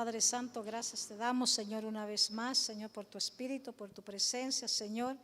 Padre Santo, gracias te damos, Señor, una vez más, Señor, por tu Espíritu, por tu presencia, Señor.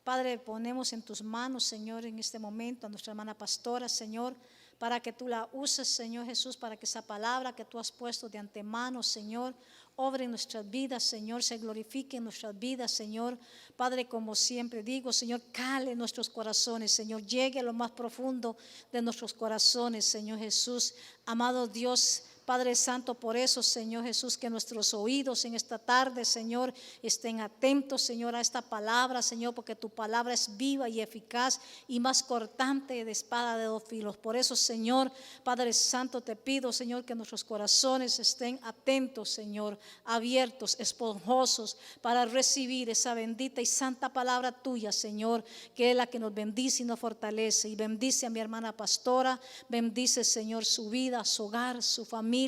Padre, ponemos en tus manos, Señor, en este momento a nuestra hermana pastora, Señor, para que tú la uses, Señor Jesús, para que esa palabra que tú has puesto de antemano, Señor, obre en nuestras vidas, Señor, se glorifique en nuestras vidas, Señor. Padre, como siempre digo, Señor, cale en nuestros corazones, Señor, llegue a lo más profundo de nuestros corazones, Señor Jesús. Amado Dios, Padre Santo, por eso, Señor Jesús, que nuestros oídos en esta tarde, Señor, estén atentos, Señor, a esta palabra, Señor, porque tu palabra es viva y eficaz y más cortante de espada de dos filos. Por eso, Señor, Padre Santo, te pido, Señor, que nuestros corazones estén atentos, Señor, abiertos, esponjosos, para recibir esa bendita y santa palabra tuya, Señor, que es la que nos bendice y nos fortalece. Y bendice a mi hermana pastora, bendice, Señor, su vida, su hogar, su familia,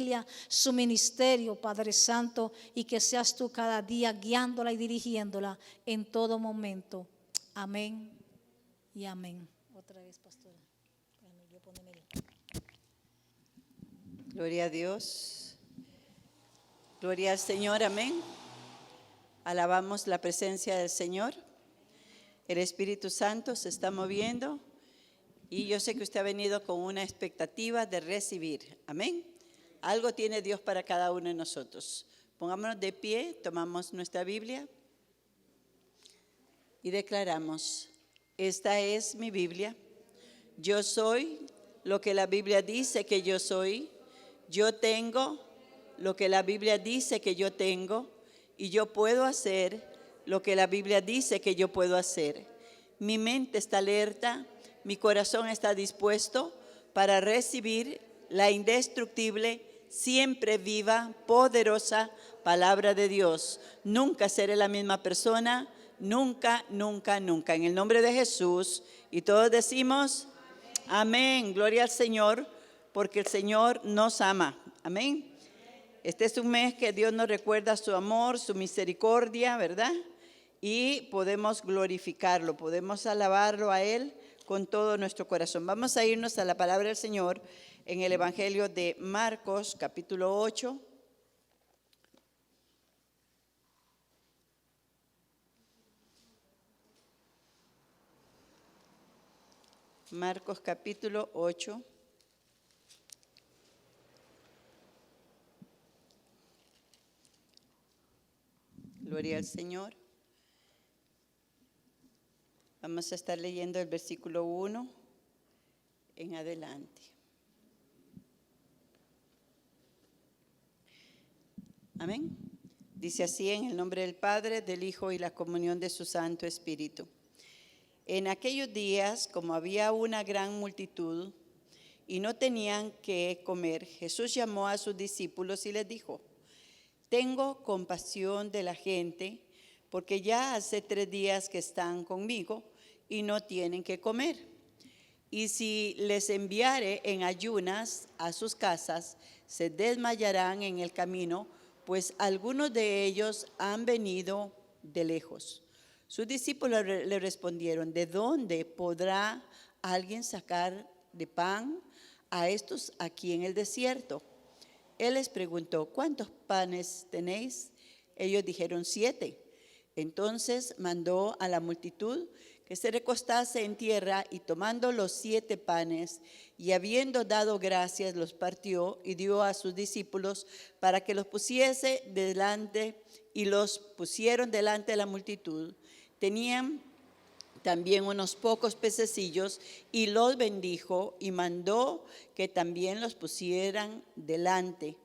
su ministerio, Padre Santo, y que seas tú cada día guiándola y dirigiéndola en todo momento. Amén y amén. Otra vez, pastora. Gloria a Dios. Gloria al Señor, amén. Alabamos la presencia del Señor. El Espíritu Santo se está moviendo y yo sé que usted ha venido con una expectativa de recibir. Amén. Algo tiene Dios para cada uno de nosotros. Pongámonos de pie, tomamos nuestra Biblia y declaramos: esta es mi Biblia. Yo soy lo que la Biblia dice que yo soy. Yo tengo lo que la Biblia dice que yo tengo. Y yo puedo hacer lo que la Biblia dice que yo puedo hacer. Mi mente está alerta, mi corazón está dispuesto para recibir la indestructible, siempre viva, poderosa palabra de Dios. Nunca seré la misma persona, nunca, nunca, nunca. En el nombre de Jesús. Y todos decimos: amén. Gloria al Señor, porque el Señor nos ama. Amén. Este es un mes que Dios nos recuerda su amor, su misericordia, ¿verdad? Y podemos glorificarlo, podemos alabarlo a Él con todo nuestro corazón. Vamos a irnos a la palabra del Señor en el Evangelio de Marcos, capítulo 8. Marcos, capítulo 8. Gloria al Señor. Vamos a estar leyendo el versículo 1 en adelante. Amén. Dice así: en el nombre del Padre, del Hijo y la comunión de su Santo Espíritu. En aquellos días, como había una gran multitud y no tenían qué comer, Jesús llamó a sus discípulos y les dijo: tengo compasión de la gente, porque ya hace 3 días que están conmigo y no tienen que comer. Y si les enviare en ayunas a sus casas, se desmayarán en el camino, pues algunos de ellos han venido de lejos. Sus discípulos le respondieron: ¿de dónde podrá alguien sacar de pan a estos aquí en el desierto? Él les preguntó: ¿cuántos panes tenéis? Ellos dijeron: 7. Entonces mandó a la multitud que se recostase en tierra, y tomando los 7 panes y habiendo dado gracias, los partió y dio a sus discípulos para que los pusiese delante, y los pusieron delante de la multitud. Tenían también unos pocos pececillos, y los bendijo y mandó que también los pusieran delante.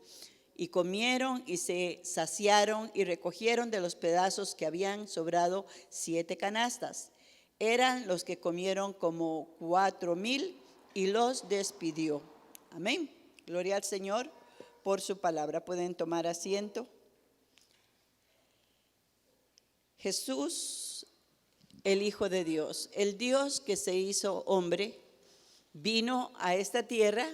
Y comieron y se saciaron y recogieron de los pedazos que habían sobrado 7 canastas. Eran los que comieron como 4,000, y los despidió. Amén. Gloria al Señor por su palabra. Pueden tomar asiento. Jesús, el Hijo de Dios, el Dios que se hizo hombre, vino a esta tierra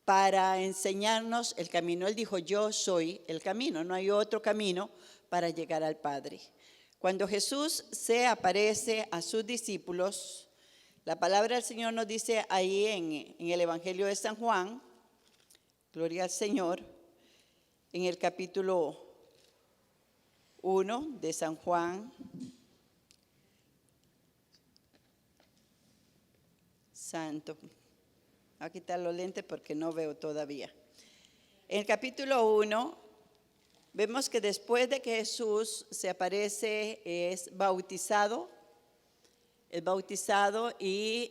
para enseñarnos el camino. Él dijo: yo soy el camino, no hay otro camino para llegar al Padre. Cuando Jesús se aparece a sus discípulos, la palabra del Señor nos dice ahí en el Evangelio de San Juan, gloria al Señor, en el capítulo 1 de San Juan, santo. Voy a quitar los lentes porque no veo todavía. En el capítulo 1 vemos que después de que Jesús se aparece, es bautizado y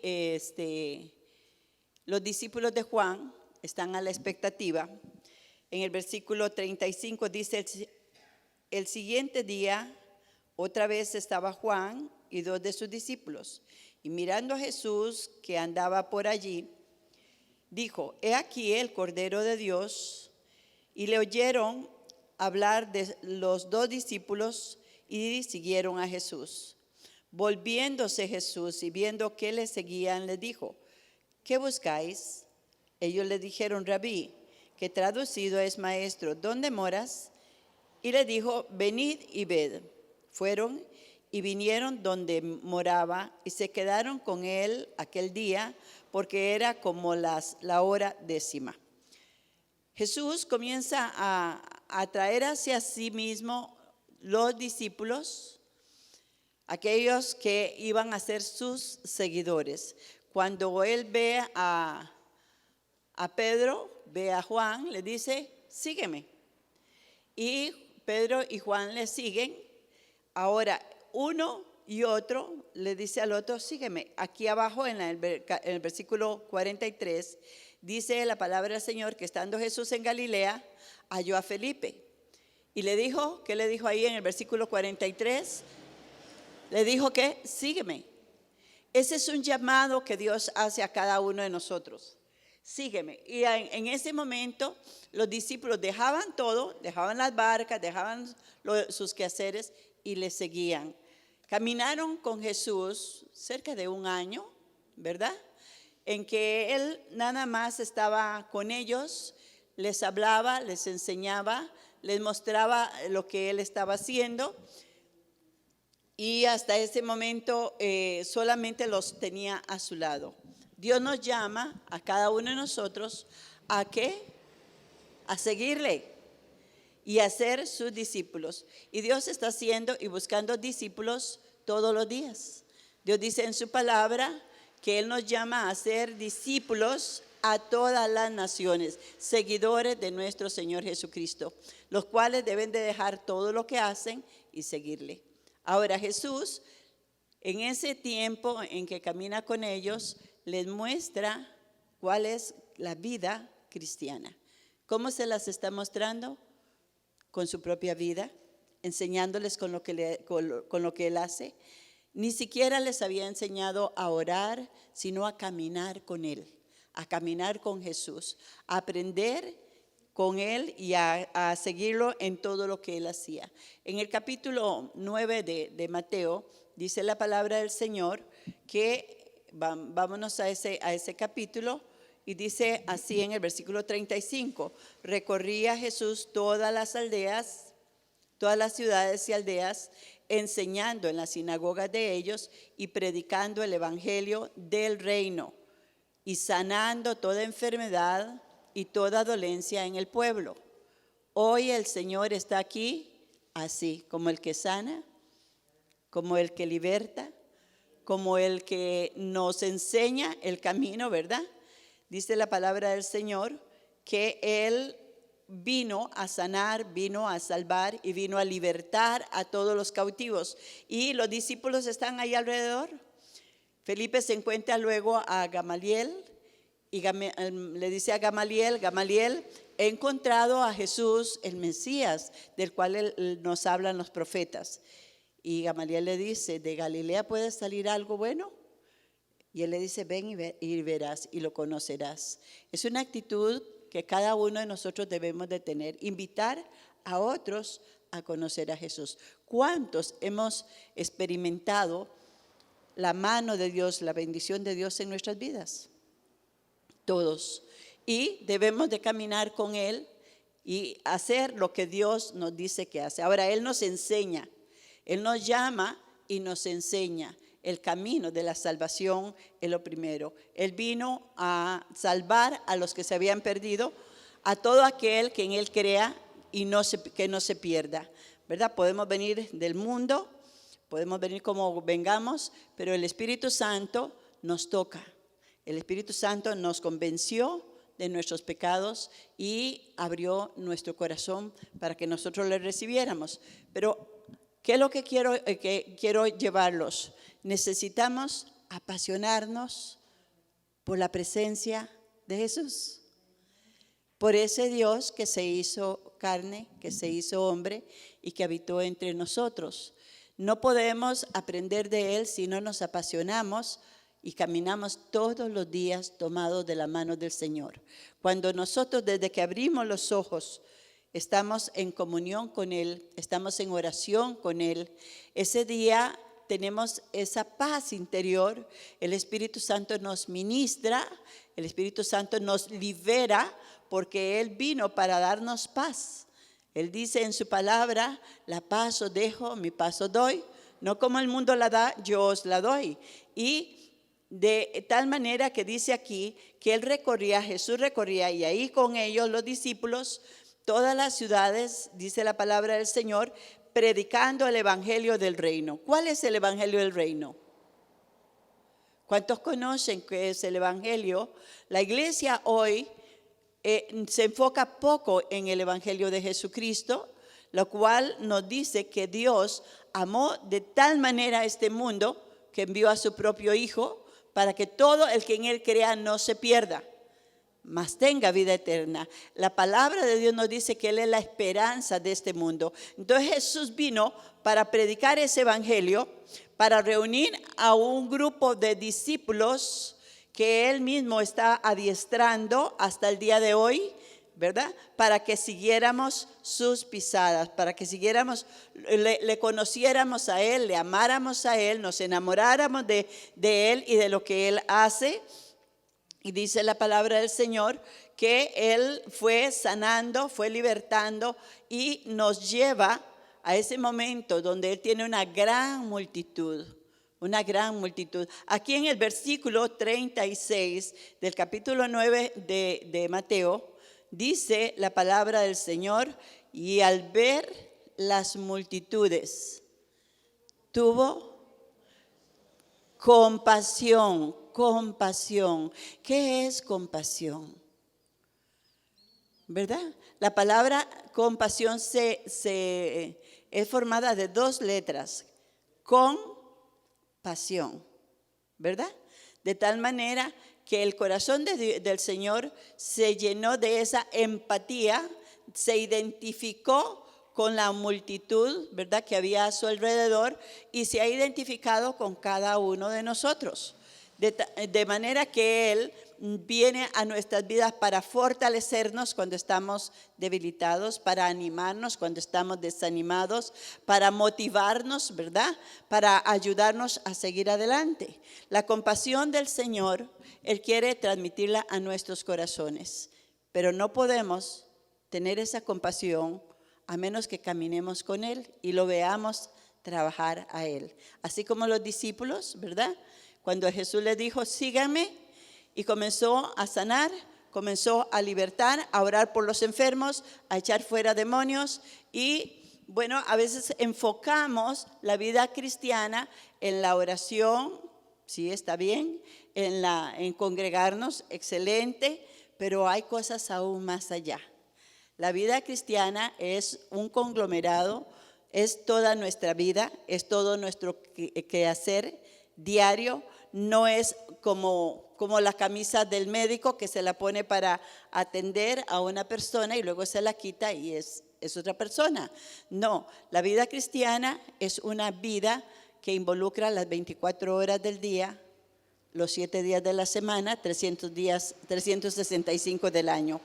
los discípulos de Juan están a la expectativa. En el versículo 35 dice: el siguiente día otra vez estaba Juan y 2 de sus discípulos, y mirando a Jesús que andaba por allí, dijo: he aquí el Cordero de Dios. Y le oyeron hablar de los 2 discípulos y siguieron a Jesús. Volviéndose Jesús y viendo que le seguían, les dijo: ¿qué buscáis? Ellos le dijeron: Rabí, que traducido es maestro, ¿dónde moras? Y le dijo: venid y ved. Fueron y vinieron donde moraba y se quedaron con él aquel día, porque era como la hora 10. Jesús comienza a atraer hacia sí mismo los discípulos, aquellos que iban a ser sus seguidores. Cuando él ve a Pedro, ve a Juan, le dice, sígueme. Y Pedro y Juan le siguen. Ahora, uno y otro le dice al otro, sígueme. Aquí abajo en el versículo 43 dice la palabra del Señor que estando Jesús en Galilea, halló a Felipe. Y le dijo, ¿qué le dijo ahí en el versículo 43? Le dijo que sígueme. Ese es un llamado que Dios hace a cada uno de nosotros. Sígueme. Y en ese momento los discípulos dejaban todo, dejaban las barcas, dejaban sus quehaceres y le seguían. Caminaron con Jesús cerca de un año, ¿verdad? En que Él nada más estaba con ellos, les hablaba, les enseñaba, les mostraba lo que Él estaba haciendo. Y hasta ese momento solamente los tenía a su lado. Dios nos llama a cada uno de nosotros a ¿qué? A seguirle y a ser sus discípulos. Y Dios está haciendo y buscando discípulos todos los días. Dios dice en su palabra que Él nos llama a ser discípulos a todas las naciones, seguidores de nuestro Señor Jesucristo, los cuales deben de dejar todo lo que hacen y seguirle. Ahora Jesús, en ese tiempo en que camina con ellos, les muestra cuál es la vida cristiana. ¿Cómo se las está mostrando? Con su propia vida, enseñándoles con lo que Él hace. Ni siquiera les había enseñado a orar, sino a caminar con Él, a caminar con Jesús, a aprender con Él y a seguirlo en todo lo que Él hacía. En el capítulo 9 de Mateo, dice la palabra del Señor que, vámonos a ese capítulo, y dice así en el versículo 35, recorría Jesús todas las aldeas, todas las ciudades y aldeas, enseñando en las sinagogas de ellos y predicando el evangelio del reino y sanando toda enfermedad y toda dolencia en el pueblo. Hoy el Señor está aquí así, como el que sana, como el que liberta, como el que nos enseña el camino, ¿verdad? Dice la palabra del Señor que Él vino a sanar, vino a salvar y vino a libertar a todos los cautivos. Y los discípulos están ahí alrededor. Felipe se encuentra luego a Gamaliel y le dice a Gamaliel, Gamaliel, he encontrado a Jesús, el Mesías, del cual nos hablan los profetas. Y Gamaliel le dice, ¿de Galilea puede salir algo bueno? Y él le dice, ven y verás y lo conocerás. Es una actitud que cada uno de nosotros debemos de tener, invitar a otros a conocer a Jesús. ¿Cuántos hemos experimentado la mano de Dios, la bendición de Dios en nuestras vidas? Todos. Y debemos de caminar con Él y hacer lo que Dios nos dice que hace. Ahora, Él nos enseña, Él nos llama y nos enseña. El camino de la salvación es lo primero. Él vino a salvar a los que se habían perdido, a todo aquel que en Él crea y que no se pierda, ¿verdad? Podemos venir del mundo, podemos venir como vengamos, pero el Espíritu Santo nos toca. El Espíritu Santo nos convenció de nuestros pecados y abrió nuestro corazón para que nosotros le recibiéramos. Pero, ¿qué es lo que quiero llevarlos? Necesitamos apasionarnos por la presencia de Jesús, por ese Dios que se hizo carne, que se hizo hombre y que habitó entre nosotros. No podemos aprender de Él si no nos apasionamos y caminamos todos los días tomados de la mano del Señor. Cuando nosotros, desde que abrimos los ojos, estamos en comunión con Él, estamos en oración con Él, ese día tenemos esa paz interior, el Espíritu Santo nos ministra, el Espíritu Santo nos libera, porque Él vino para darnos paz. Él dice en su palabra, la paz os dejo, mi paz os doy, no como el mundo la da, yo os la doy. Y de tal manera que dice aquí que Jesús recorría, y ahí con ellos los discípulos, todas las ciudades, dice la palabra del Señor, predicando el evangelio del reino. ¿Cuál es el evangelio del reino? ¿Cuántos conocen qué es el evangelio? La iglesia hoy se enfoca poco en el evangelio de Jesucristo, lo cual nos dice que Dios amó de tal manera a este mundo que envió a su propio Hijo para que todo el que en Él crea no se pierda, mas tenga vida eterna. La palabra de Dios nos dice que Él es la esperanza de este mundo. Entonces Jesús vino para predicar ese evangelio, para reunir a un grupo de discípulos que Él mismo está adiestrando hasta el día de hoy, ¿verdad? Para que siguiéramos sus pisadas, para que siguiéramos, le conociéramos a Él, le amáramos a Él, nos enamoráramos de Él y de lo que Él hace. Y dice la palabra del Señor que Él fue sanando, fue libertando y nos lleva a ese momento donde Él tiene una gran multitud. Una gran multitud. Aquí en el versículo 36 del capítulo 9 de Mateo, dice la palabra del Señor, y al ver las multitudes, tuvo compasión. Compasión. ¿Qué es compasión? ¿Verdad? La palabra compasión es formada de dos letras. Compasión, ¿verdad? De tal manera que el corazón del Señor se llenó de esa empatía, se identificó con la multitud, ¿verdad?, que había a su alrededor y se ha identificado con cada uno de nosotros. De manera que Él viene a nuestras vidas para fortalecernos cuando estamos debilitados, para animarnos cuando estamos desanimados, para motivarnos, ¿verdad?, para ayudarnos a seguir adelante. La compasión del Señor, Él quiere transmitirla a nuestros corazones, pero no podemos tener esa compasión a menos que caminemos con Él y lo veamos trabajar a Él. Así como los discípulos, ¿verdad?, cuando Jesús les dijo, síganme, y comenzó a sanar, comenzó a libertar, a orar por los enfermos, a echar fuera demonios. Y bueno, a veces enfocamos la vida cristiana en la oración, sí, está bien, en congregarnos, excelente, pero hay cosas aún más allá. La vida cristiana es un conglomerado, es toda nuestra vida, es todo nuestro quehacer diario. No es como la camisa del médico que se la pone para atender a una persona y luego se la quita y es otra persona. No, la vida cristiana es una vida que involucra las 24 horas del día, los 7 días de la semana, 365 del año.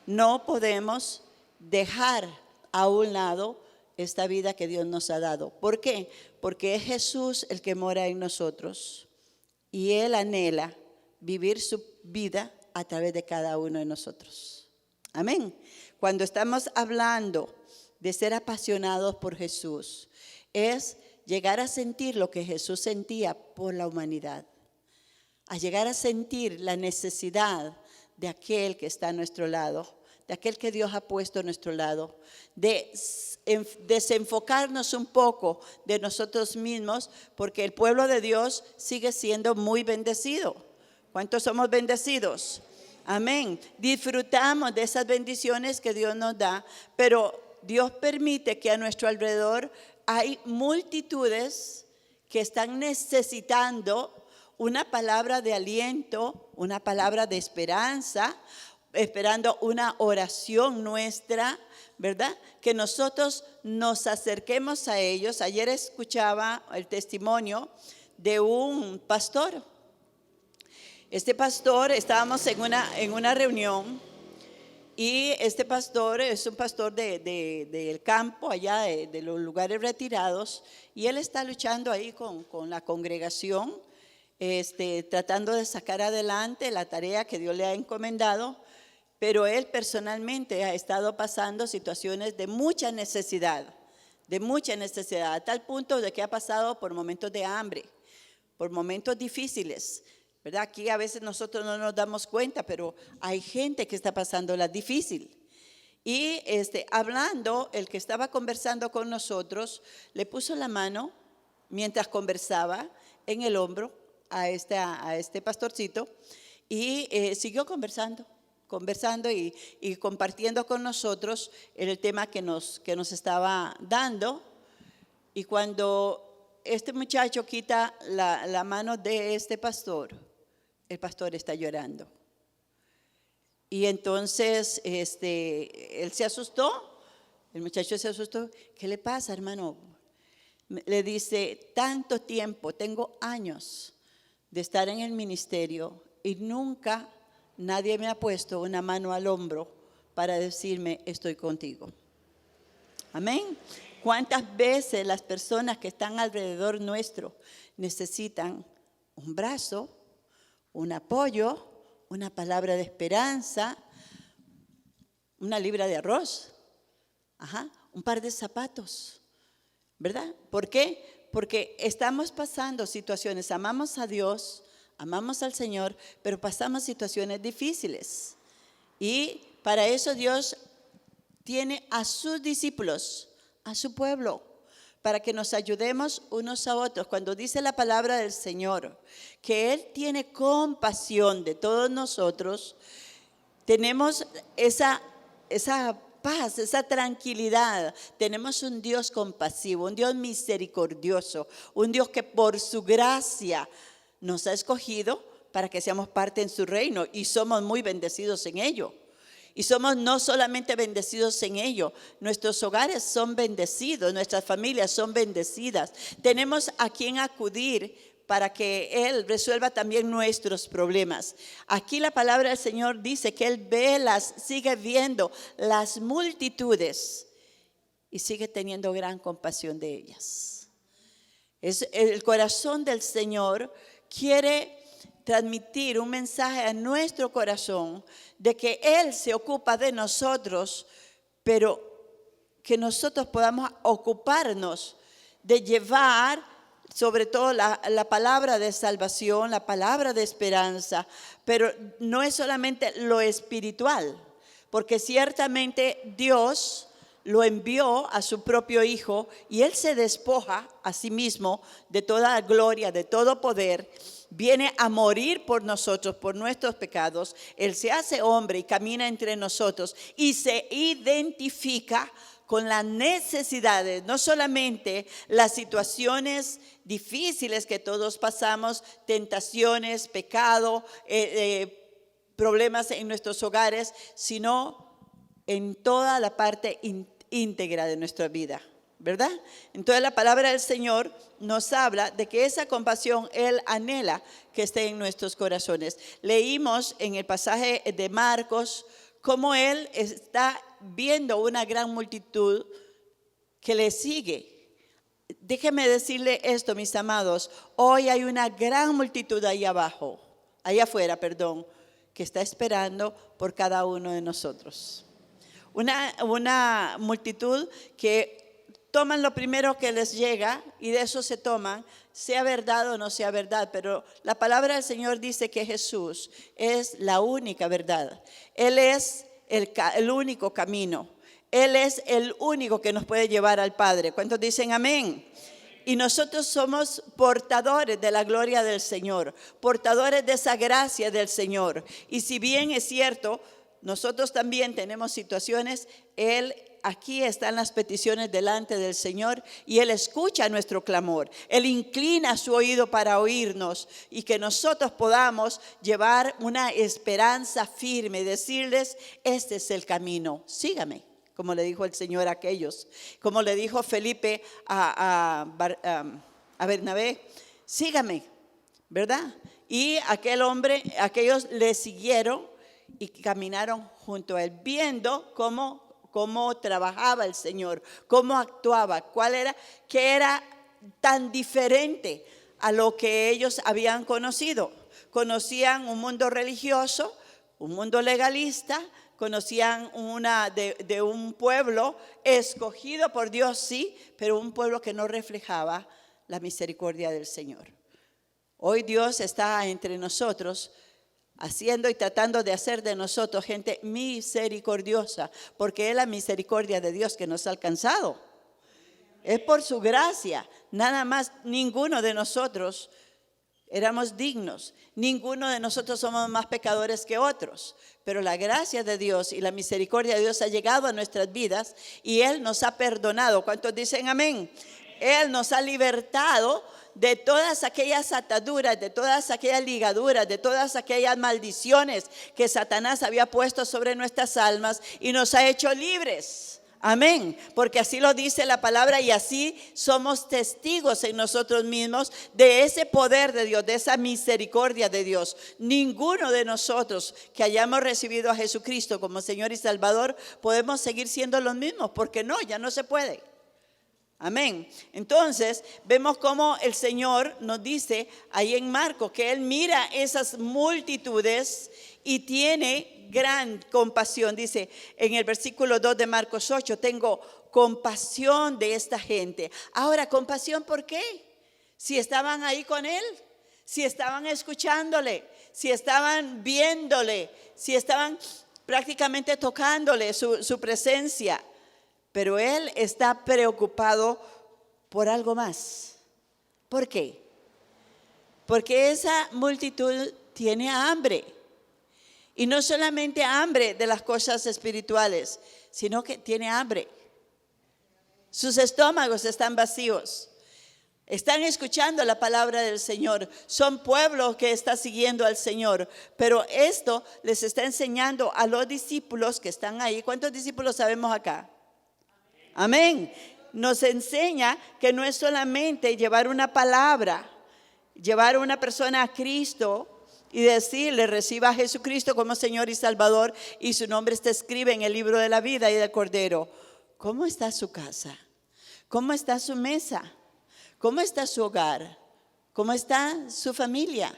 No podemos dejar a un lado esta vida que Dios nos ha dado. ¿Por qué? Porque es Jesús el que mora en nosotros. Y Él anhela vivir su vida a través de cada uno de nosotros. Amén. Cuando estamos hablando de ser apasionados por Jesús, es llegar a sentir lo que Jesús sentía por la humanidad. A llegar a sentir la necesidad de aquel que está a nuestro lado, de aquel que Dios ha puesto a nuestro lado, de desenfocarnos un poco de nosotros mismos, porque el pueblo de Dios sigue siendo muy bendecido. ¿Cuántos somos bendecidos? Amén. Disfrutamos de esas bendiciones que Dios nos da, pero Dios permite que a nuestro alrededor hay multitudes que están necesitando una palabra de aliento, una palabra de esperanza, esperando una oración nuestra, ¿verdad? Que nosotros nos acerquemos a ellos. Ayer escuchaba el testimonio de un pastor. Este pastor, estábamos en una reunión y este pastor es un pastor del campo, allá de los lugares retirados, y él está luchando ahí con la congregación, tratando de sacar adelante la tarea que Dios le ha encomendado. Pero él personalmente ha estado pasando situaciones de mucha necesidad, a tal punto de que ha pasado por momentos de hambre, por momentos difíciles, ¿verdad? Aquí a veces nosotros no nos damos cuenta, pero hay gente que está pasando la difícil. Y hablando, el que estaba conversando con nosotros, le puso la mano mientras conversaba en el hombro a este pastorcito y siguió conversando y compartiendo con nosotros el tema que nos estaba dando. Y cuando este muchacho quita la mano de este pastor, el pastor está llorando. Y entonces él se asustó, el muchacho se asustó. ¿Qué le pasa, hermano? Le dice, tanto tiempo, tengo años de estar en el ministerio y nunca nadie me ha puesto una mano al hombro para decirme, estoy contigo. Amén. ¿Cuántas veces las personas que están alrededor nuestro necesitan un brazo, un apoyo, una palabra de esperanza, una libra de arroz, un par de zapatos, ¿verdad? ¿Por qué? Porque estamos pasando situaciones, amamos a Dios, amamos al Señor, pero pasamos situaciones difíciles. Y para eso Dios tiene a sus discípulos, a su pueblo, para que nos ayudemos unos a otros. Cuando dice la palabra del Señor que Él tiene compasión de todos nosotros, tenemos esa paz, esa tranquilidad. Tenemos un Dios compasivo, un Dios misericordioso, un Dios que por su gracia nos ha escogido para que seamos parte en su reino y somos muy bendecidos en ello. Y somos no solamente bendecidos en ello, nuestros hogares son bendecidos, nuestras familias son bendecidas. Tenemos a quien acudir para que Él resuelva también nuestros problemas. Aquí la palabra del Señor dice que Él sigue viendo las multitudes y sigue teniendo gran compasión de ellas. El corazón del Señor quiere transmitir un mensaje a nuestro corazón de que Él se ocupa de nosotros, pero que nosotros podamos ocuparnos de llevar sobre todo la palabra de salvación, la palabra de esperanza, pero no es solamente lo espiritual, porque ciertamente Dios lo envió a su propio Hijo y Él se despoja a sí mismo de toda gloria, de todo poder. Viene a morir por nosotros, por nuestros pecados. Él se hace hombre y camina entre nosotros y se identifica con las necesidades, no solamente las situaciones difíciles que todos pasamos, tentaciones, pecado, problemas en nuestros hogares, sino en toda la parte íntegra de nuestra vida, ¿verdad? Entonces la palabra del Señor nos habla de que esa compasión Él anhela que esté en nuestros corazones. Leímos en el pasaje de Marcos cómo Él está viendo una gran multitud que le sigue. Déjenme decirle esto, mis amados, hoy hay una gran multitud allá afuera, que está esperando por cada uno de nosotros. Una multitud que toman lo primero que les llega y de eso se toman, sea verdad o no sea verdad, pero la palabra del Señor dice que Jesús es la única verdad. Él es el único camino. Él es el único que nos puede llevar al Padre. ¿Cuántos dicen amén? Y nosotros somos portadores de la gloria del Señor, portadores de esa gracia del Señor. Y si bien es cierto, nosotros también tenemos situaciones, Él aquí están las peticiones delante del Señor y Él escucha nuestro clamor. Él inclina su oído para oírnos y que nosotros podamos llevar una esperanza firme, decirles, este es el camino, sígame. Como le dijo el Señor a aquellos, como le dijo Felipe a Bernabé, sígame, ¿verdad? Y aquellos le siguieron y caminaron junto a Él, viendo cómo trabajaba el Señor, cómo actuaba, qué era tan diferente a lo que ellos habían conocido. Conocían un mundo religioso, un mundo legalista, conocían de un pueblo escogido por Dios, sí, pero un pueblo que no reflejaba la misericordia del Señor. Hoy Dios está entre nosotros haciendo y tratando de hacer de nosotros gente misericordiosa, porque es la misericordia de Dios que nos ha alcanzado. Es por su gracia, nada más. Ninguno de nosotros éramos dignos, ninguno de nosotros somos más pecadores que otros, pero la gracia de Dios y la misericordia de Dios ha llegado a nuestras vidas y Él nos ha perdonado. ¿Cuántos dicen amén? Él nos ha libertado de todas aquellas ataduras, de todas aquellas ligaduras, de todas aquellas maldiciones que Satanás había puesto sobre nuestras almas y nos ha hecho libres. Amén, porque así lo dice la palabra y así somos testigos en nosotros mismos de ese poder de Dios, de esa misericordia de Dios. Ninguno de nosotros que hayamos recibido a Jesucristo como Señor y Salvador podemos seguir siendo los mismos, porque no, ya no se puede. Amén. Entonces vemos cómo el Señor nos dice ahí en Marcos que Él mira esas multitudes y tiene gran compasión. Dice en el versículo 2 de Marcos 8, tengo compasión de esta gente. Ahora, ¿compasión por qué? Si estaban ahí con Él, si estaban escuchándole, si estaban viéndole, si estaban prácticamente tocándole su presencia. Pero Él está preocupado por algo más. ¿Por qué? Porque esa multitud tiene hambre. Y no solamente hambre de las cosas espirituales, sino que tiene hambre. Sus estómagos están vacíos. Están escuchando la palabra del Señor. Son pueblos que están siguiendo al Señor. Pero esto les está enseñando a los discípulos que están ahí. ¿Cuántos discípulos sabemos acá? Amén. Nos enseña que no es solamente llevar una palabra, llevar a una persona a Cristo y decirle, reciba a Jesucristo como Señor y Salvador y su nombre está escrito en el libro de la vida y del Cordero. ¿Cómo está su casa? ¿Cómo está su mesa? ¿Cómo está su hogar? ¿Cómo está su familia?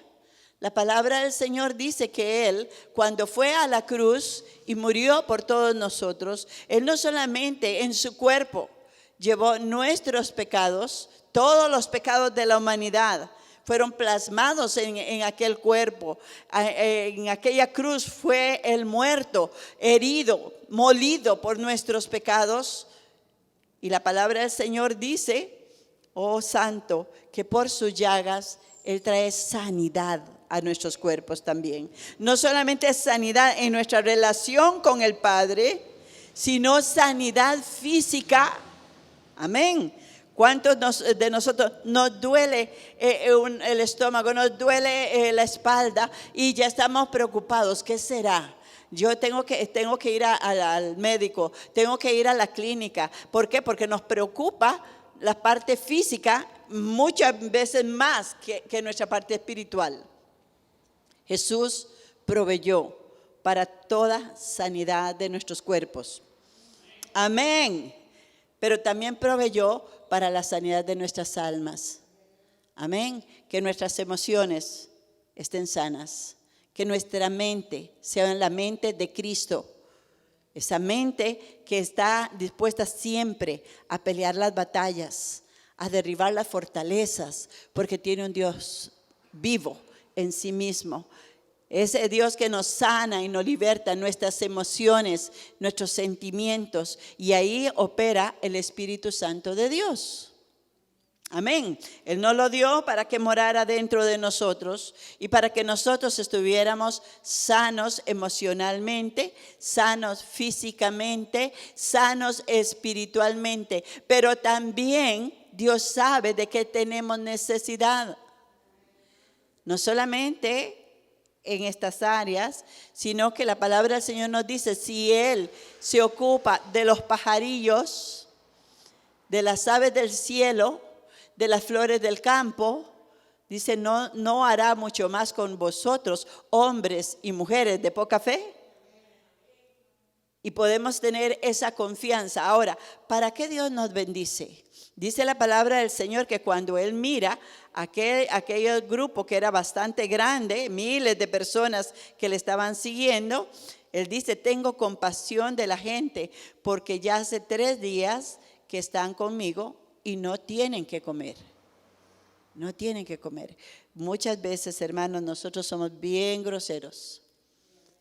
La palabra del Señor dice que Él, cuando fue a la cruz y murió por todos nosotros, Él no solamente en su cuerpo llevó nuestros pecados, todos los pecados de la humanidad fueron plasmados en aquel cuerpo. En aquella cruz fue el muerto, herido, molido por nuestros pecados. Y la palabra del Señor dice, oh santo, que por sus llagas Él trae sanidad a nuestros cuerpos también. No solamente sanidad en nuestra relación con el Padre, sino sanidad física. Amén. ¿Cuántos de nosotros nos duele el estómago, nos duele la espalda y ya estamos preocupados? ¿Qué será? Yo tengo que ir al médico, tengo que ir a la clínica. ¿Por qué? Porque nos preocupa la parte física muchas veces más que nuestra parte espiritual. Jesús proveyó para toda sanidad de nuestros cuerpos. Amén. Pero también proveyó para la sanidad de nuestras almas. Amén. Que nuestras emociones estén sanas. Que nuestra mente sea la mente de Cristo. Esa mente que está dispuesta siempre a pelear las batallas, a derribar las fortalezas, porque tiene un Dios vivo en sí mismo. Ese Dios que nos sana y nos liberta nuestras emociones, nuestros sentimientos, y ahí opera el Espíritu Santo de Dios. Amén. Él nos lo dio para que morara dentro de nosotros y para que nosotros estuviéramos sanos emocionalmente, sanos físicamente, sanos espiritualmente. Pero también Dios sabe de qué tenemos necesidad. No solamente en estas áreas, sino que la palabra del Señor nos dice, si Él se ocupa de los pajarillos, de las aves del cielo, de las flores del campo, dice, no hará mucho más con vosotros, hombres y mujeres de poca fe. Y podemos tener esa confianza. Ahora, ¿para qué Dios nos bendice? Dice la palabra del Señor que cuando Él mira aquel grupo que era bastante grande, miles de personas que le estaban siguiendo, Él dice, tengo compasión de la gente porque ya hace 3 días que están conmigo y no tienen que comer. No tienen que comer. Muchas veces, hermanos, nosotros somos bien groseros,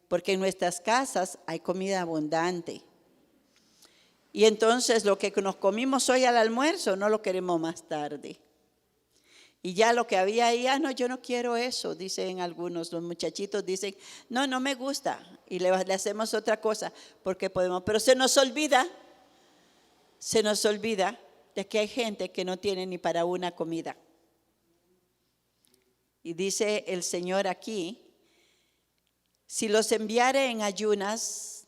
porque en nuestras casas hay comida abundante. Y entonces lo que nos comimos hoy al almuerzo no lo queremos más tarde. Y ya lo que había ahí, no, yo no quiero eso, dicen algunos, los muchachitos dicen, no, no me gusta. Y le hacemos otra cosa, porque podemos. Pero se nos olvida de que hay gente que no tiene ni para una comida. Y dice el Señor aquí, si los enviare en ayunas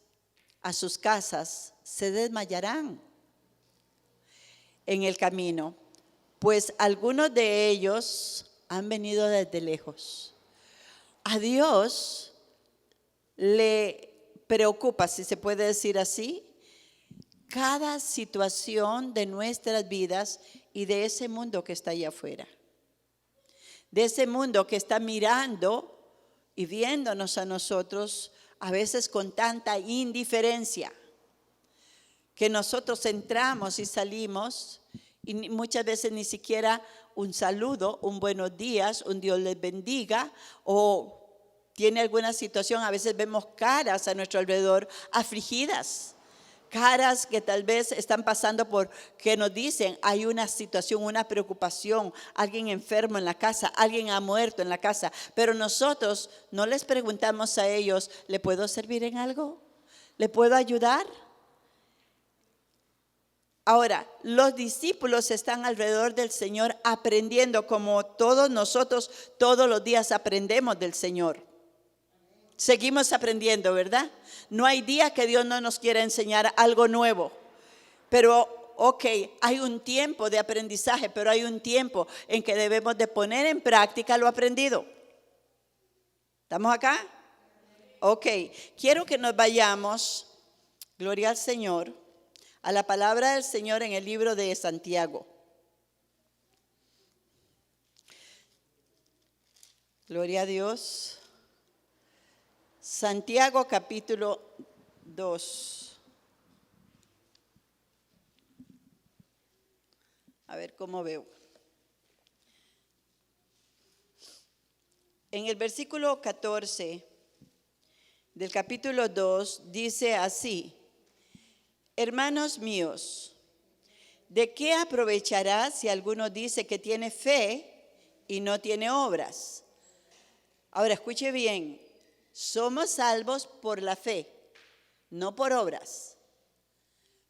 a sus casas, se desmayarán en el camino, pues algunos de ellos han venido desde lejos. A Dios le preocupa, si se puede decir así, cada situación de nuestras vidas y de ese mundo que está allá afuera. De ese mundo que está mirando y viéndonos a nosotros a veces con tanta indiferencia, que nosotros entramos y salimos y muchas veces ni siquiera un saludo, un buenos días, un Dios les bendiga, o tiene alguna situación. A veces vemos caras a nuestro alrededor afligidas, caras que tal vez están pasando por, que nos dicen, hay una situación, una preocupación, alguien enfermo en la casa, alguien ha muerto en la casa, pero nosotros no les preguntamos a ellos, ¿le puedo servir en algo? ¿Le puedo ayudar? Ahora, los discípulos están alrededor del Señor aprendiendo, como todos nosotros todos los días aprendemos del Señor. Seguimos aprendiendo, ¿verdad? No hay día que Dios no nos quiera enseñar algo nuevo. Pero, hay un tiempo de aprendizaje, pero hay un tiempo en que debemos de poner en práctica lo aprendido. ¿Estamos acá? Quiero que nos vayamos, gloria al Señor, a la palabra del Señor en el libro de Santiago. Gloria a Dios. Santiago capítulo 2. A ver cómo veo. En el versículo 14 del capítulo 2 dice así: hermanos míos, ¿de qué aprovechará si alguno dice que tiene fe y no tiene obras? Ahora escuche bien, somos salvos por la fe, no por obras.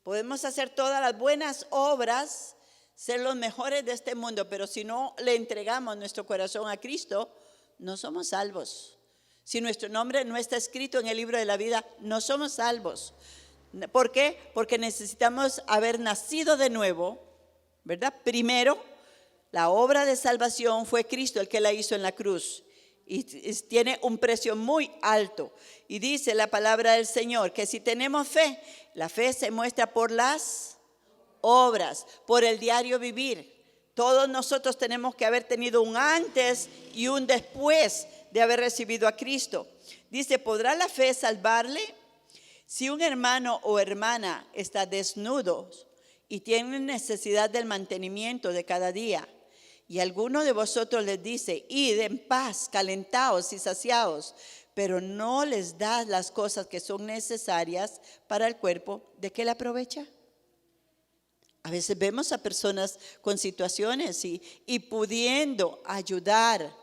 Podemos hacer todas las buenas obras, ser los mejores de este mundo, pero si no le entregamos nuestro corazón a Cristo, no somos salvos. Si nuestro nombre no está escrito en el libro de la vida, no somos salvos. ¿Por qué? Porque necesitamos haber nacido de nuevo, ¿verdad? Primero, la obra de salvación fue Cristo el que la hizo en la cruz y tiene un precio muy alto. Y dice la palabra del Señor que si tenemos fe, la fe se muestra por las obras, por el diario vivir. Todos nosotros tenemos que haber tenido un antes y un después de haber recibido a Cristo. Dice, ¿podrá la fe salvarle? Si un hermano o hermana está desnudo y tiene necesidad del mantenimiento de cada día, y alguno de vosotros les dice, id en paz, calentaos y saciaos, pero no les da las cosas que son necesarias para el cuerpo, ¿de qué le aprovecha? A veces vemos a personas con situaciones y pudiendo ayudar,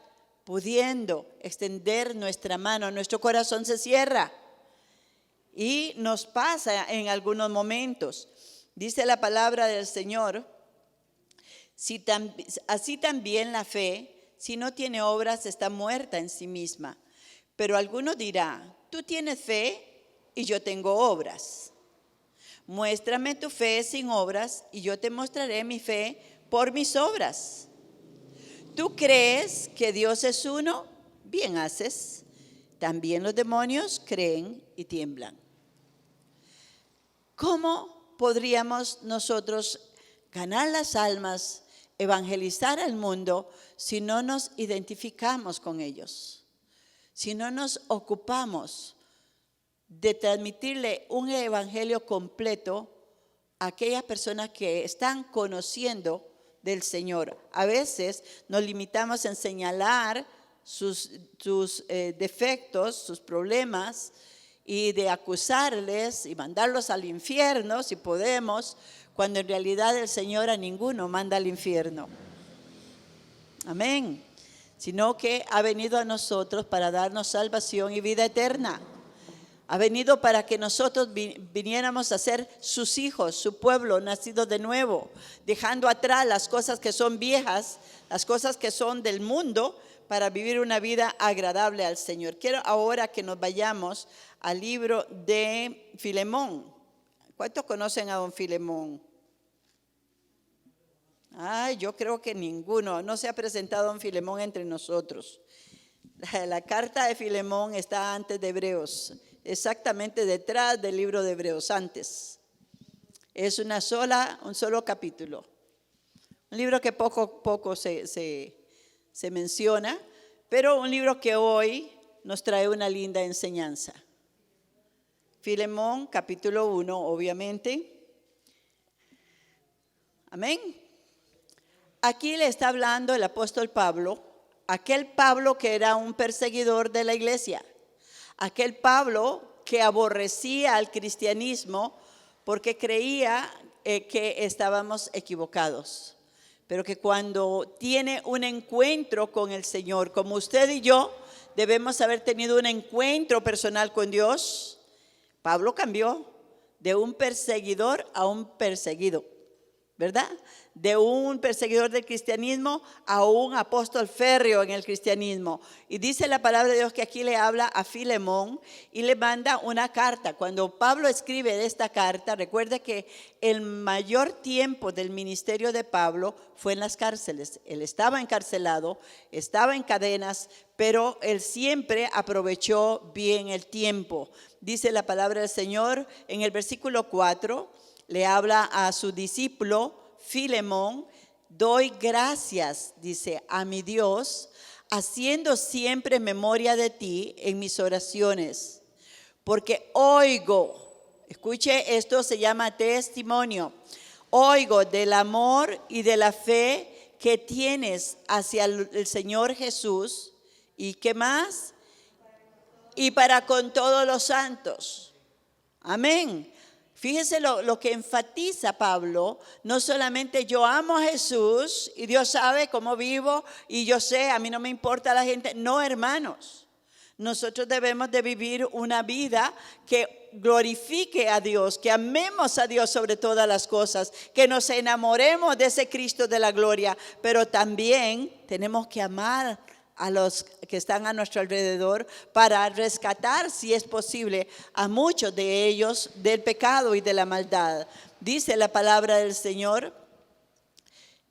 pudiendo extender nuestra mano, nuestro corazón se cierra. Y nos pasa en algunos momentos. Dice la palabra del Señor, así también la fe, si no tiene obras, está muerta en sí misma. Pero alguno dirá, tú tienes fe y yo tengo obras. Muéstrame tu fe sin obras y yo te mostraré mi fe por mis obras. ¿Tú crees que Dios es uno? Bien haces. También los demonios creen y tiemblan. ¿Cómo podríamos nosotros ganar las almas, evangelizar al mundo si no nos identificamos con ellos? Si no nos ocupamos de transmitirle un evangelio completo a aquellas personas que están conociendo del Señor. A veces nos limitamos en señalar sus defectos, sus problemas, y de acusarles y mandarlos al infierno, si podemos, cuando en realidad el Señor a ninguno manda al infierno. Amén. Sino que ha venido a nosotros para darnos salvación y vida eterna. Ha venido para que nosotros viniéramos a ser sus hijos, su pueblo nacido de nuevo, dejando atrás las cosas que son viejas, las cosas que son del mundo, para vivir una vida agradable al Señor. Quiero ahora que nos vayamos al libro de Filemón. ¿Cuántos conocen a don Filemón? Ay, yo creo que ninguno. No se ha presentado don Filemón entre nosotros. La carta de Filemón está antes de Hebreos, exactamente detrás del libro de Hebreos, antes. Es un solo capítulo. Un libro que poco a poco se menciona, pero un libro que hoy nos trae una linda enseñanza. Filemón, capítulo 1, obviamente. Amén. Aquí le está hablando el apóstol Pablo, aquel Pablo que era un perseguidor de la iglesia, aquel Pablo que aborrecía al cristianismo porque creía que estábamos equivocados. Pero que cuando tiene un encuentro con el Señor, como usted y yo debemos haber tenido un encuentro personal con Dios, Pablo cambió de un perseguidor a un perseguido, ¿verdad? De un perseguidor del cristianismo a un apóstol férreo en el cristianismo. Y dice la palabra de Dios que aquí le habla a Filemón y le manda una carta. Cuando Pablo escribe esta carta, recuerde que el mayor tiempo del ministerio de Pablo fue en las cárceles. Él estaba encarcelado, estaba en cadenas, pero él siempre aprovechó bien el tiempo. Dice la palabra del Señor en el versículo 4, le habla a su discípulo Filemón: doy gracias, dice, a mi Dios, haciendo siempre memoria de ti en mis oraciones, porque oigo, escuche, esto se llama testimonio, oigo del amor y de la fe que tienes hacia el Señor Jesús, y ¿qué más? Y para con todos los santos. Amén. Fíjese lo que enfatiza Pablo, no solamente yo amo a Jesús y Dios sabe cómo vivo y yo sé, a mí no me importa la gente. No, hermanos, nosotros debemos de vivir una vida que glorifique a Dios, que amemos a Dios sobre todas las cosas, que nos enamoremos de ese Cristo de la gloria, pero también tenemos que amar a los que están a nuestro alrededor para rescatar, si es posible, a muchos de ellos del pecado y de la maldad. Dice la palabra del Señor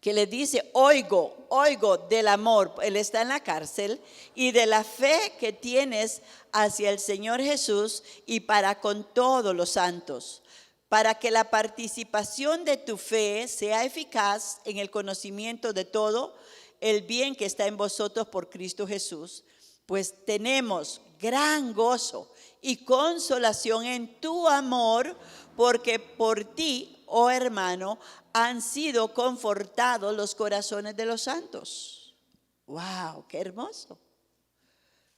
que le dice, oigo del amor, él está en la cárcel, y de la fe que tienes hacia el Señor Jesús y para con todos los santos, para que la participación de tu fe sea eficaz en el conocimiento de todo el bien que está en vosotros por Cristo Jesús, pues tenemos gran gozo y consolación en tu amor, porque por ti, oh hermano, han sido confortados los corazones de los santos. ¡Wow! ¡Qué hermoso!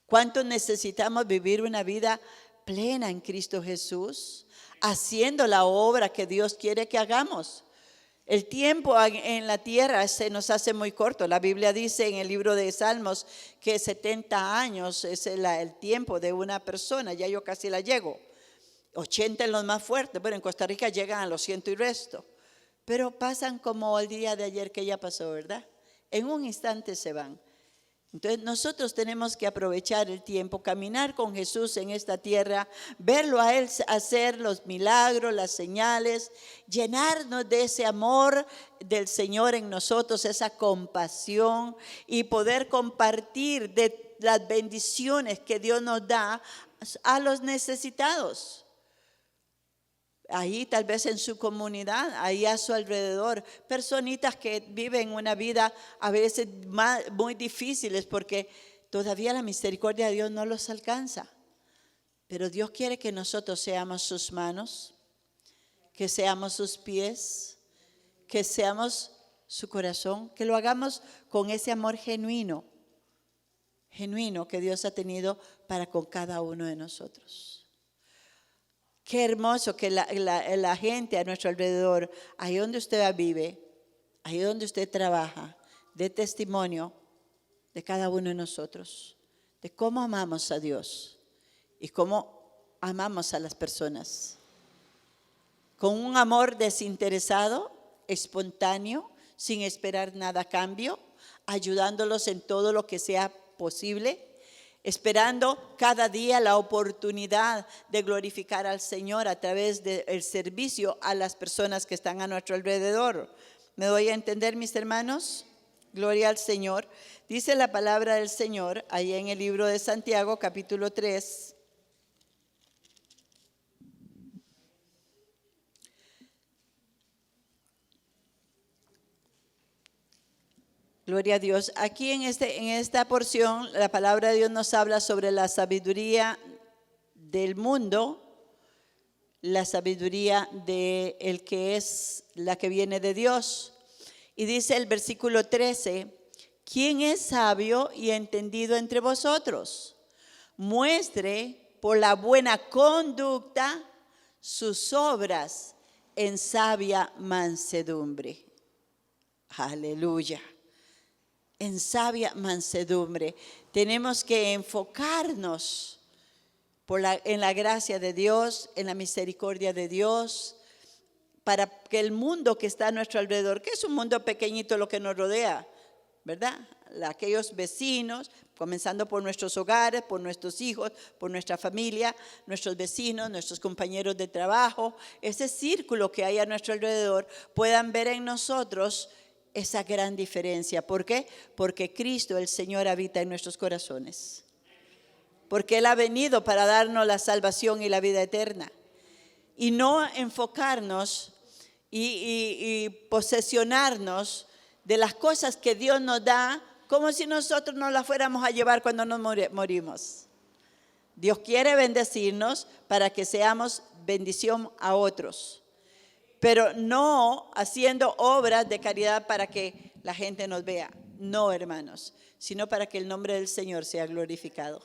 ¿Cuánto necesitamos vivir una vida plena en Cristo Jesús, haciendo la obra que Dios quiere que hagamos? El tiempo en la tierra se nos hace muy corto. La Biblia dice en el libro de Salmos que 70 años es el tiempo de una persona. Ya yo casi la llego. 80 en los más fuertes. Bueno, en Costa Rica llegan a los 100 y resto. Pero pasan como el día de ayer que ya pasó, ¿verdad? En un instante se van. Entonces nosotros tenemos que aprovechar el tiempo, caminar con Jesús en esta tierra, verlo a Él hacer los milagros, las señales, llenarnos de ese amor del Señor en nosotros, esa compasión, y poder compartir de las bendiciones que Dios nos da a los necesitados. Ahí tal vez en su comunidad, ahí a su alrededor, personitas que viven una vida a veces muy difíciles porque todavía la misericordia de Dios no los alcanza. Pero Dios quiere que nosotros seamos sus manos, que seamos sus pies, que seamos su corazón, que lo hagamos con ese amor genuino que Dios ha tenido para con cada uno de nosotros. Qué hermoso que la gente a nuestro alrededor, ahí donde usted vive, ahí donde usted trabaja, dé testimonio de cada uno de nosotros, de cómo amamos a Dios y cómo amamos a las personas. Con un amor desinteresado, espontáneo, sin esperar nada a cambio, ayudándolos en todo lo que sea posible, esperando cada día la oportunidad de glorificar al Señor a través del servicio a las personas que están a nuestro alrededor. ¿Me doy a entender, mis hermanos? Gloria al Señor. Dice la palabra del Señor ahí en el libro de Santiago, capítulo 3. Gloria a Dios. Aquí en esta porción, la palabra de Dios nos habla sobre la sabiduría del mundo, la sabiduría de el que es la que viene de Dios. Y dice el versículo 13, ¿quién es sabio y entendido entre vosotros? Muestre por la buena conducta sus obras en sabia mansedumbre. Aleluya. En sabia mansedumbre. Tenemos que enfocarnos en la gracia de Dios, en la misericordia de Dios, para que el mundo que está a nuestro alrededor, que es un mundo pequeñito lo que nos rodea, ¿verdad? Aquellos vecinos, comenzando por nuestros hogares, por nuestros hijos, por nuestra familia, nuestros vecinos, nuestros compañeros de trabajo, ese círculo que hay a nuestro alrededor, puedan ver en nosotros esa gran diferencia. ¿Por qué? Porque Cristo, el Señor, habita en nuestros corazones. Porque Él ha venido para darnos la salvación y la vida eterna. Y no enfocarnos y posesionarnos de las cosas que Dios nos da como si nosotros nos las fuéramos a llevar cuando nos morimos. Dios quiere bendecirnos para que seamos bendición a otros, pero no haciendo obras de caridad para que la gente nos vea. No, hermanos, sino para que el nombre del Señor sea glorificado,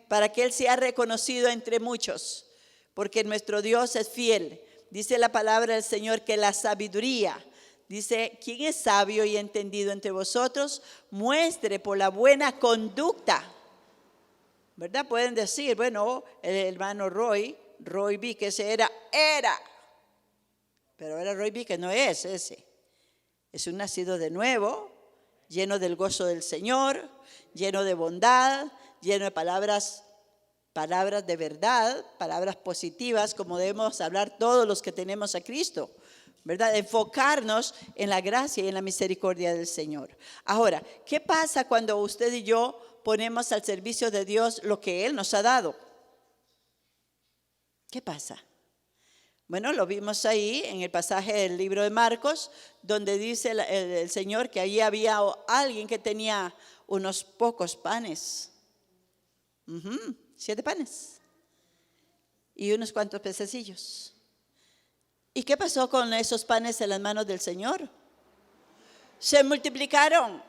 para que Él sea reconocido entre muchos, porque nuestro Dios es fiel. Dice la palabra del Señor que la sabiduría, dice, ¿quién es sabio y entendido entre vosotros? Muestre por la buena conducta, ¿verdad? Pueden decir, bueno, el hermano Roy Víquez era, pero ahora Roy Víquez no es ese. Es un nacido de nuevo, lleno del gozo del Señor, lleno de bondad, lleno de palabras de verdad, palabras positivas, como debemos hablar todos los que tenemos a Cristo, ¿verdad? Enfocarnos en la gracia y en la misericordia del Señor. Ahora, ¿qué pasa cuando usted y yo ponemos al servicio de Dios lo que Él nos ha dado? ¿Qué pasa? Bueno, lo vimos ahí en el pasaje del libro de Marcos, donde dice el Señor que allí había alguien que tenía unos pocos panes. 7 panes y unos cuantos pececillos. ¿Y qué pasó con esos panes en las manos del Señor? Se multiplicaron.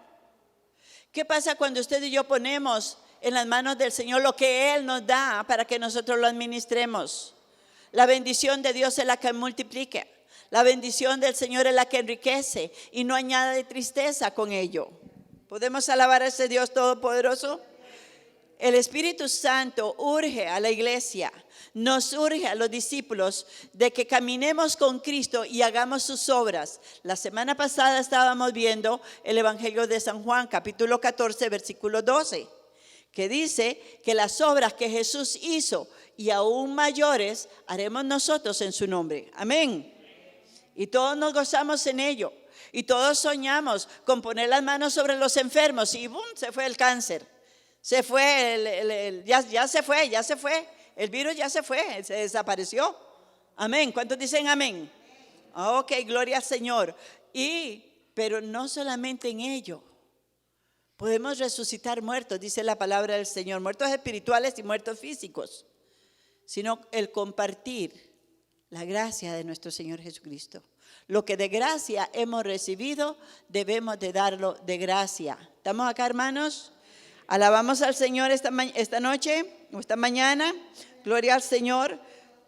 ¿Qué pasa cuando usted y yo ponemos en las manos del Señor lo que Él nos da para que nosotros lo administremos? La bendición de Dios es la que multiplica. La bendición del Señor es la que enriquece y no añade tristeza con ello. ¿Podemos alabar a ese Dios todopoderoso? El Espíritu Santo urge a la iglesia, nos urge a los discípulos de que caminemos con Cristo y hagamos sus obras. La semana pasada estábamos viendo el Evangelio de San Juan, capítulo 14, versículo 12, que dice que las obras que Jesús hizo y aún mayores haremos nosotros en su nombre. Amén. Y todos nos gozamos en ello. Y todos soñamos con poner las manos sobre los enfermos y ¡bum! Se fue el cáncer. Se fue, ya se fue. El virus ya se fue, se desapareció. Amén. ¿Cuántos dicen amén? Ok, gloria al Señor. Pero no solamente en ello. Podemos resucitar muertos, dice la palabra del Señor. Muertos espirituales y muertos físicos. Sino el compartir la gracia de nuestro Señor Jesucristo. Lo que de gracia hemos recibido, debemos de darlo de gracia. ¿Estamos acá, hermanos? Alabamos al Señor esta noche, o esta mañana. Gloria al Señor.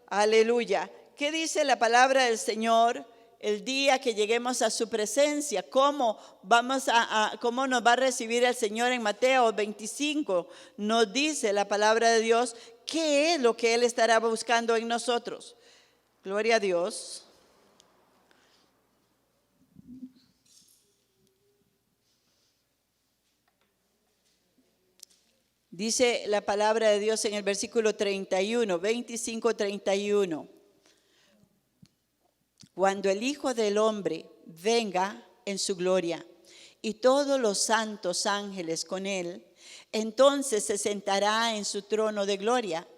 Aleluya. ¿Qué dice la palabra del Señor el día que lleguemos a su presencia? ¿Cómo nos va a recibir el Señor en Mateo 25? Nos dice la palabra de Dios qué es lo que Él estará buscando en nosotros. Gloria a Dios. Dice la palabra de Dios en el versículo 31, 25-31. Cuando el Hijo del Hombre venga en su gloria y todos los santos ángeles con él, entonces se sentará en su trono de gloria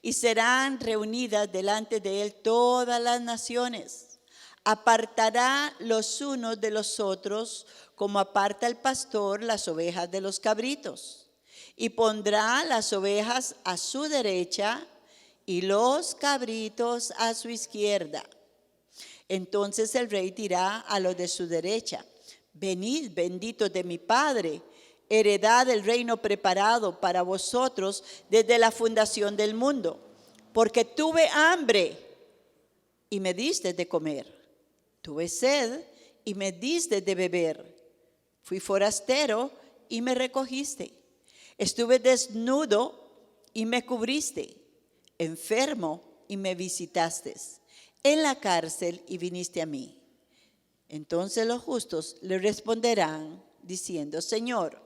y serán reunidas delante de él todas las naciones. Apartará los unos de los otros como aparta el pastor las ovejas de los cabritos. Y pondrá las ovejas a su derecha y los cabritos a su izquierda. Entonces el rey dirá a los de su derecha: venid, benditos de mi Padre, heredad del reino preparado para vosotros desde la fundación del mundo. Porque tuve hambre y me diste de comer, tuve sed y me diste de beber, fui forastero y me recogiste. Estuve desnudo y me cubriste, enfermo y me visitaste, en la cárcel y viniste a mí. Entonces los justos le responderán diciendo: Señor,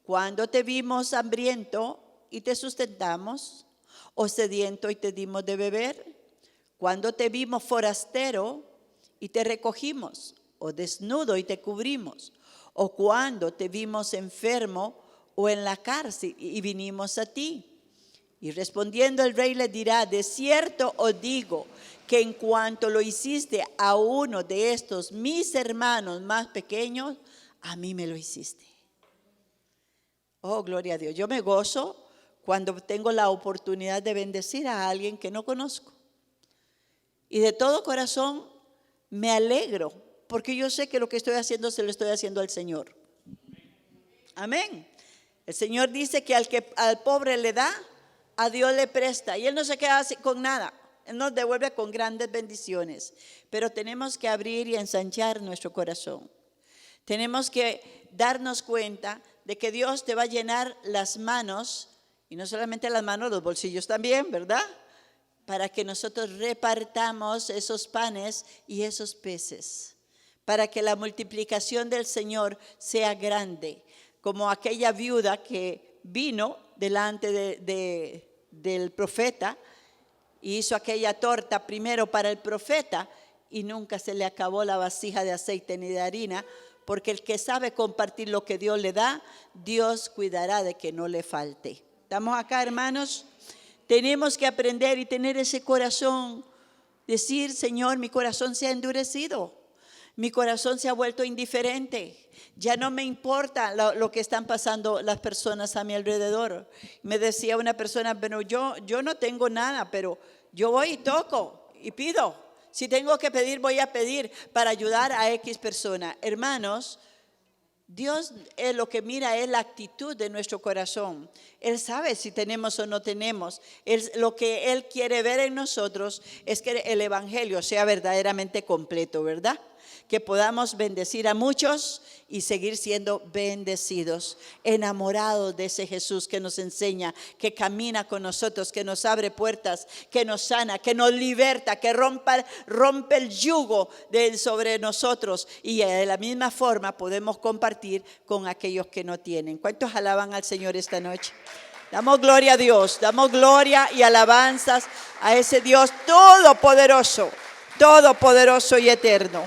¿cuándo te vimos hambriento y te sustentamos? ¿O sediento y te dimos de beber? ¿Cuándo te vimos forastero y te recogimos? ¿O desnudo y te cubrimos? ¿O cuándo te vimos enfermo o en la cárcel y vinimos a ti? Y respondiendo el rey le dirá: de cierto os digo que en cuanto lo hiciste a uno de estos mis hermanos más pequeños, a mí me lo hiciste. Oh, gloria a Dios. Yo me gozo cuando tengo la oportunidad de bendecir a alguien que no conozco. Y de todo corazón me alegro, porque yo sé que lo que estoy haciendo se lo estoy haciendo al Señor. Amén. El Señor dice que al pobre le da, a Dios le presta. Y Él no se queda con nada. Él nos devuelve con grandes bendiciones. Pero tenemos que abrir y ensanchar nuestro corazón. Tenemos que darnos cuenta de que Dios te va a llenar las manos. Y no solamente las manos, los bolsillos también, ¿verdad? Para que nosotros repartamos esos panes y esos peces. Para que la multiplicación del Señor sea grande. Como aquella viuda que vino delante del profeta y hizo aquella torta primero para el profeta y nunca se le acabó la vasija de aceite ni de harina, porque el que sabe compartir lo que Dios le da, Dios cuidará de que no le falte. ¿Estamos acá, hermanos? Tenemos que aprender y tener ese corazón, decir: Señor, mi corazón se ha endurecido. Mi corazón se ha vuelto indiferente. Ya no me importa lo que están pasando las personas a mi alrededor. Me decía una persona: pero yo no tengo nada, pero yo voy y toco y pido. Si tengo que pedir, voy a pedir para ayudar a X persona. Hermanos, Dios lo que mira es la actitud de nuestro corazón. Él sabe si tenemos o no tenemos. Lo que Él quiere ver en nosotros es que el evangelio sea verdaderamente completo, ¿verdad? Que podamos bendecir a muchos y seguir siendo bendecidos, enamorados de ese Jesús que nos enseña, que camina con nosotros, que nos abre puertas, que nos sana, que nos liberta, que rompe el yugo sobre nosotros, y de la misma forma podemos compartir con aquellos que no tienen. ¿Cuántos alaban al Señor esta noche? Damos gloria a Dios, damos gloria y alabanzas a ese Dios todopoderoso y eterno.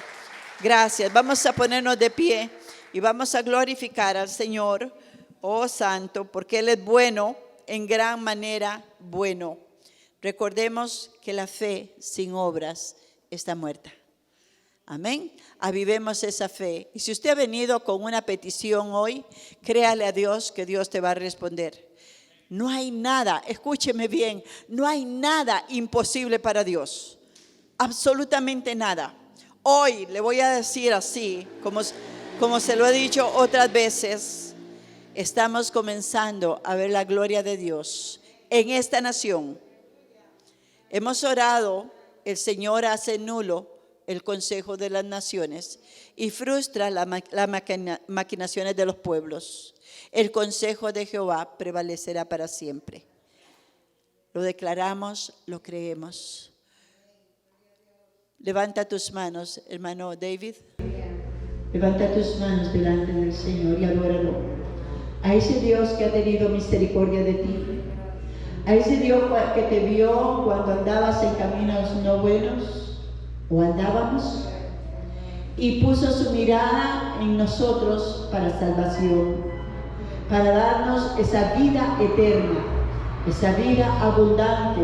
Gracias. Vamos a ponernos de pie y vamos a glorificar al Señor, oh Santo, porque Él es bueno, en gran manera bueno. Recordemos que la fe sin obras está muerta. Amén. Avivemos esa fe. Y si usted ha venido con una petición hoy, créale a Dios que Dios te va a responder. No hay nada, escúcheme bien, no hay nada imposible para Dios. Absolutamente nada. Hoy le voy a decir así, como se lo he dicho otras veces, estamos comenzando a ver la gloria de Dios en esta nación. Hemos orado, el Señor hace nulo el consejo de las naciones y frustra las maquinaciones de los pueblos. El consejo de Jehová prevalecerá para siempre. Lo declaramos, lo creemos. Levanta tus manos, hermano David. Levanta tus manos delante del Señor y adóralo. A ese Dios que ha tenido misericordia de ti. A ese Dios que te vio cuando andabas en caminos no buenos o andábamos y puso su mirada en nosotros para salvación, para darnos esa vida eterna, esa vida abundante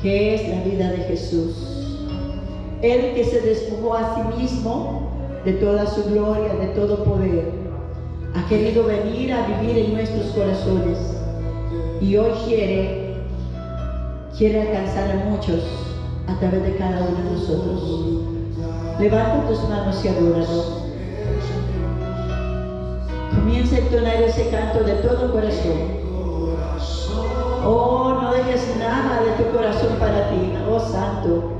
que es la vida de Jesús. Él que se despojó a sí mismo de toda su gloria, de todo poder, ha querido venir a vivir en nuestros corazones y hoy quiere alcanzar a muchos a través de cada uno de nosotros. Levanta tus manos y adóralo. Comienza a entonar ese canto de todo corazón. Oh, no dejes nada de tu corazón para ti, oh Santo.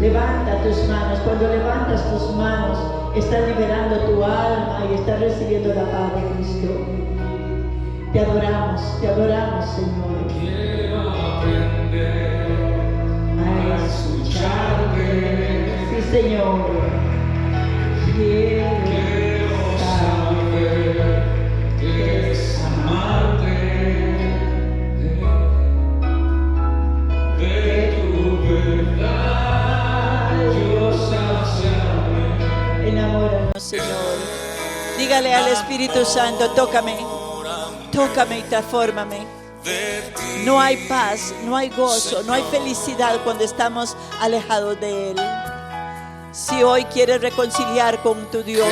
Levanta tus manos. Cuando levantas tus manos, estás liberando tu alma y estás recibiendo la paz de Cristo. Te adoramos, Señor. Quiero aprender A escucharte. Sí, Señor. Quiero saber qué es amarte, de tu verdad yo saciarme. Enamóranos, Señor. Dígale al Espíritu Santo, tócame y transfórmame. No hay paz, no hay gozo, no hay felicidad cuando estamos alejados de Él. Si hoy quieres reconciliar con tu Dios,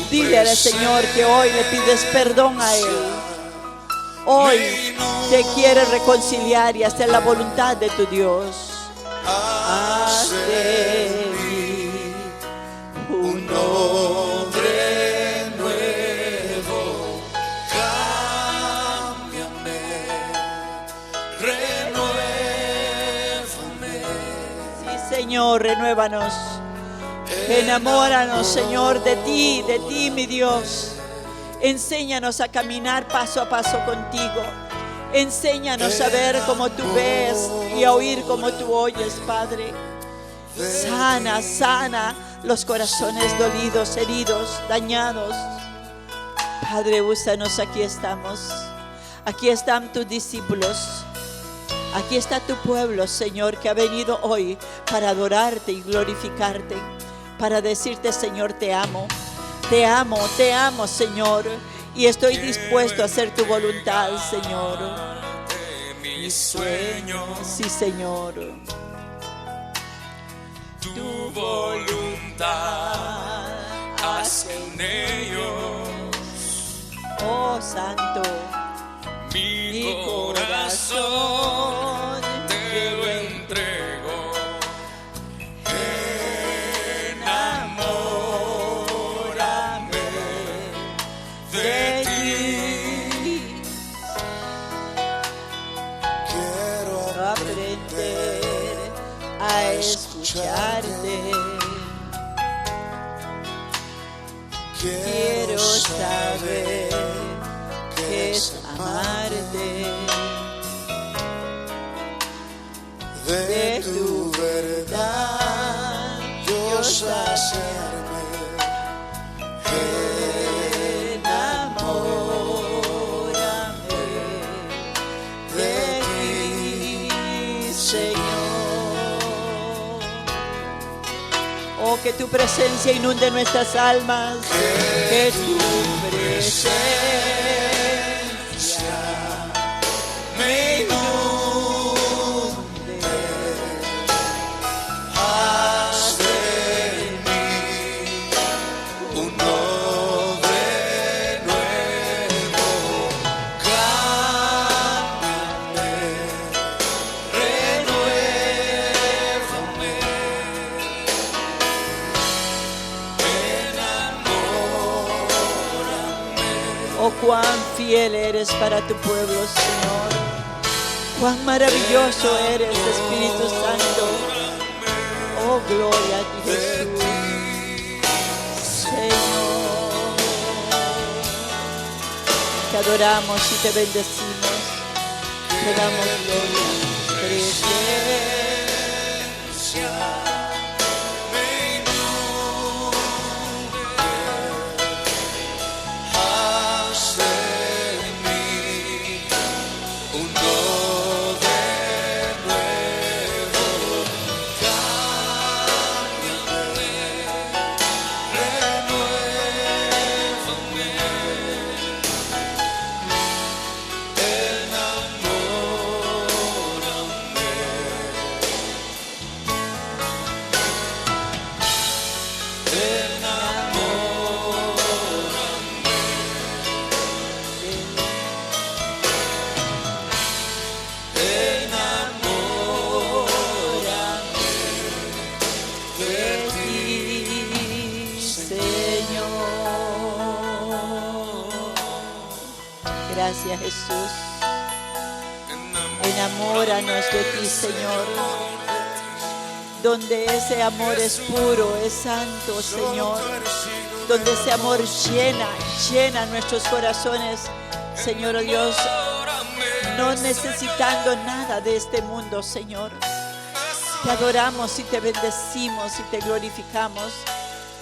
dile al Señor que hoy le pides perdón a Él. Hoy te quieres reconciliar y hacer la voluntad de tu Dios. Haz de mí un hombre nuevo, cámbiame, renuévame. Sí, Señor, renuévanos. Enamóranos, Señor, de ti, mi Dios. Enséñanos a caminar paso a paso contigo. Enséñanos a ver como tú ves y a oír como tú oyes, Padre. Sana los corazones dolidos, heridos, dañados. Padre, úsanos, aquí estamos. Aquí están tus discípulos. Aquí está tu pueblo, Señor, que ha venido hoy para adorarte y glorificarte. Para decirte, Señor, te amo. Te amo, Señor. Y estoy dispuesto a hacer tu voluntad, Señor. Mis sueños, Sí, Señor. tu voluntad, haz en ellos Oh, Santo. mi corazón, te lo entrego. Enamórame de ti. Quiero aprender a escucharte. Quiero saber qué es amarte. De tu verdad yo saciarme. Enamórame de ti, Señor. Oh, que tu presencia inunde nuestras almas. Que tu presencia me inunde. Haz de mí un hombre nuevo, cámbiame, renuévame fiel eres para tu pueblo, Señor. Cuán maravilloso eres, Espíritu Santo. Oh, gloria a ti, Jesús. Señor, te adoramos y te bendecimos. Te damos gloria. Presencia me inunde, haz de mí uno de nuevo, cámbiame, renuévame, De ti, Señor. Gracias, Jesús. Enamóranos de ti, Señor. Donde ese amor es puro, es santo, Señor. Donde ese amor llena nuestros corazones, Señor Dios. No necesitando nada de este mundo, Señor. Te adoramos y te bendecimos y te glorificamos.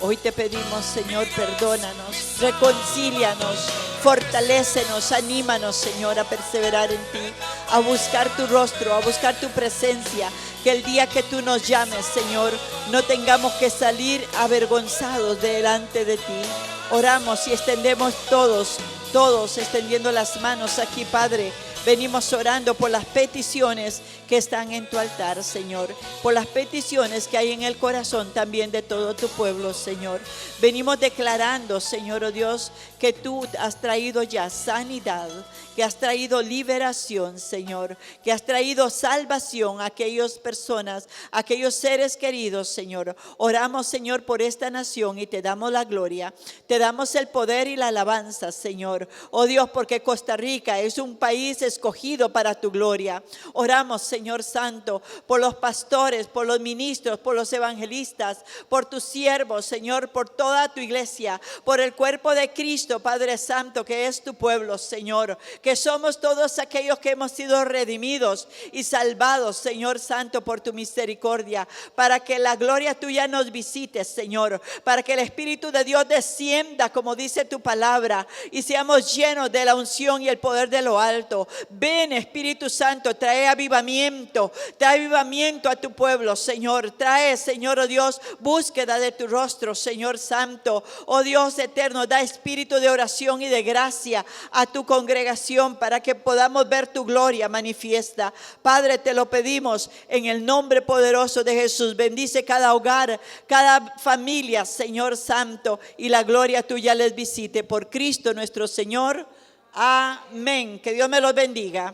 Hoy te pedimos, Señor, perdónanos, reconcílianos, fortalécenos, anímanos, Señor, a perseverar en ti, a buscar tu rostro, a buscar tu presencia. Que el día que tú nos llames, Señor, no tengamos que salir avergonzados delante de ti. Oramos y extendemos todos extendiendo las manos aquí, Padre. Venimos orando por las peticiones que están en tu altar, Señor. Por las peticiones que hay en el corazón también de todo tu pueblo, Señor. Venimos declarando, Señor, oh Dios, que tú has traído ya sanidad, que has traído liberación, Señor, que has traído salvación a aquellas personas, a aquellos seres queridos, Señor. Oramos, Señor, por esta nación y te damos la gloria. Te damos el poder y la alabanza, Señor. Oh Dios, porque Costa Rica es un país escogido para tu gloria. Oramos, Señor Santo, por los pastores, por los ministros, por los evangelistas, por tus siervos, Señor, por toda tu iglesia, por el cuerpo de Cristo, Padre Santo, que es tu pueblo, Señor, que somos todos aquellos que hemos sido redimidos y salvados, Señor Santo, por tu misericordia, para que la gloria tuya nos visite, Señor, para que el Espíritu de Dios descienda, como dice tu palabra, y seamos llenos de la unción y el poder de lo alto. Ven, Espíritu Santo, trae avivamiento a tu pueblo, Señor. Trae, Señor, oh Dios, búsqueda de tu rostro, Señor Santo. Oh Dios eterno, da espíritu de oración y de gracia a tu congregación para que podamos ver tu gloria manifiesta. Padre, te lo pedimos en el nombre poderoso de Jesús. Bendice cada hogar, cada familia, Señor Santo, y la gloria tuya les visite por Cristo nuestro Señor. Amén. Que Dios me los bendiga.